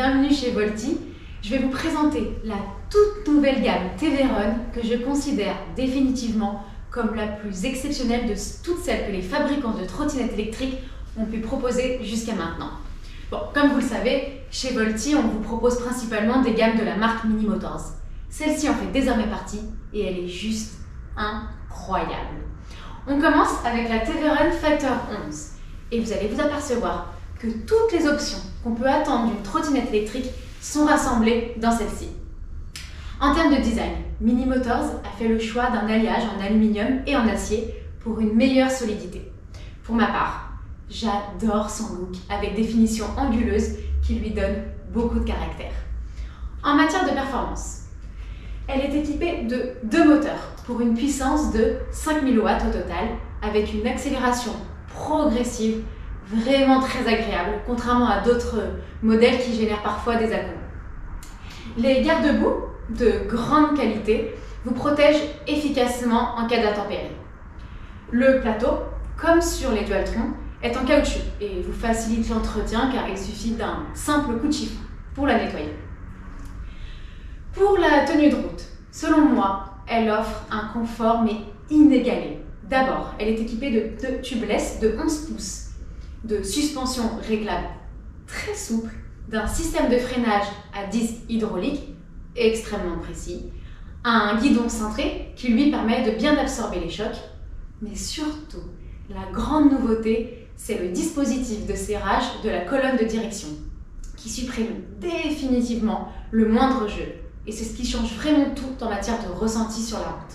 bienvenue chez Volti. Je vais vous présenter la toute nouvelle gamme TV-Run que je considère définitivement comme la plus exceptionnelle de toutes celles que les fabricants de trottinettes électriques ont pu proposer jusqu'à maintenant. Bon, comme vous le savez, chez Volti, on vous propose principalement des gammes de la marque Mini Motors. Celle-ci en fait désormais partie et elle est juste incroyable. On commence avec la TV-Run Factor 11 et vous allez vous apercevoir que toutes les options qu'on peut attendre d'une trottinette électrique sont rassemblées dans celle-ci. En termes de design, Mini Motors a fait le choix d'un alliage en aluminium et en acier pour une meilleure solidité. Pour ma part, j'adore son look avec des finitions anguleuses qui lui donnent beaucoup de caractère. En matière de performance, elle est équipée de 2 moteurs pour une puissance de 5000 watts au total avec une accélération progressive vraiment très agréable, contrairement à d'autres modèles qui génèrent parfois des à-coups. Les garde-boue de grande qualité vous protègent efficacement en cas d'intempéries. Le plateau, comme sur les Dualtron, est en caoutchouc et vous facilite l'entretien car il suffit d'un simple coup de chiffon pour la nettoyer. Pour la tenue de route, selon moi, elle offre un confort mais inégalé. D'abord, elle est équipée de 2 tubeless de 11 pouces, de suspension réglable très souple, d'un système de freinage à disque hydraulique extrêmement précis, un guidon cintré qui lui permet de bien absorber les chocs, mais surtout, la grande nouveauté, c'est le dispositif de serrage de la colonne de direction qui supprime définitivement le moindre jeu et c'est ce qui change vraiment tout en matière de ressenti sur la route.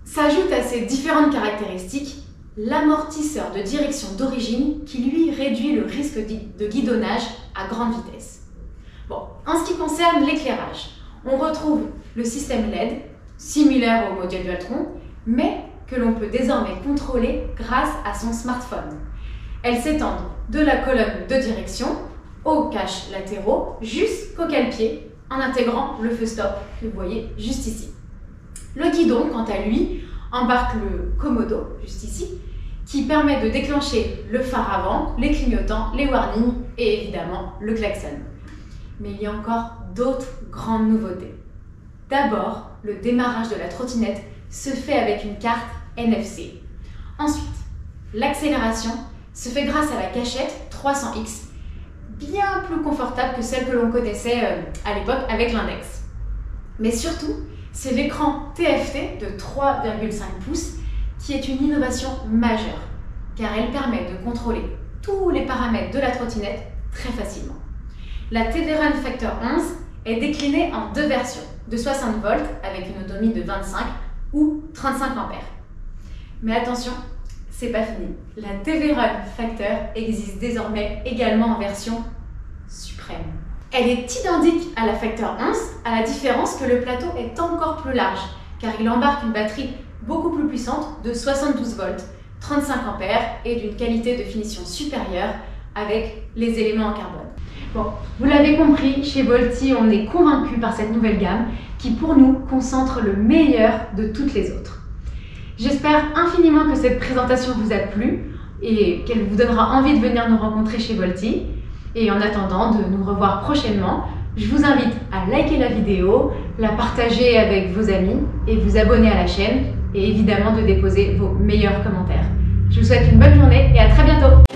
S'ajoute à ces différentes caractéristiques l'amortisseur de direction d'origine qui lui réduit le risque de guidonnage à grande vitesse. Bon, en ce qui concerne l'éclairage, on retrouve le système LED, similaire au modèle Dualtron, mais que l'on peut désormais contrôler grâce à son smartphone. Elles s'étendent de la colonne de direction aux caches latéraux jusqu'au cale-pied en intégrant le feu stop que vous voyez juste ici. Le guidon, quant à lui, embarque le Komodo, juste ici, qui permet de déclencher le phare avant, les clignotants, les warnings et évidemment le klaxon. Mais il y a encore d'autres grandes nouveautés. D'abord, le démarrage de la trottinette se fait avec une carte NFC. Ensuite, l'accélération se fait grâce à la cachette 300X, bien plus confortable que celle que l'on connaissait à l'époque avec l'index. Mais surtout, c'est l'écran TFT de 3,5 pouces qui est une innovation majeure, car elle permet de contrôler tous les paramètres de la trottinette très facilement. La TV-Run Factor 11 est déclinée en 2 versions, de 60 volts avec une autonomie de 25 ou 35 ampères. Mais attention, c'est pas fini. La TV-Run Factor existe désormais également en version suprême. Elle est identique à la Factor 11, à la différence que le plateau est encore plus large, car il embarque une batterie beaucoup plus puissante de 72 volts, 35 ampères et d'une qualité de finition supérieure avec les éléments en carbone. Bon, vous l'avez compris, chez Volti, on est convaincu par cette nouvelle gamme qui, pour nous, concentre le meilleur de toutes les autres. J'espère infiniment que cette présentation vous a plu et qu'elle vous donnera envie de venir nous rencontrer chez Volti. Et en attendant de nous revoir prochainement, je vous invite à liker la vidéo, la partager avec vos amis et vous abonner à la chaîne et évidemment de déposer vos meilleurs commentaires. Je vous souhaite une bonne journée et à très bientôt.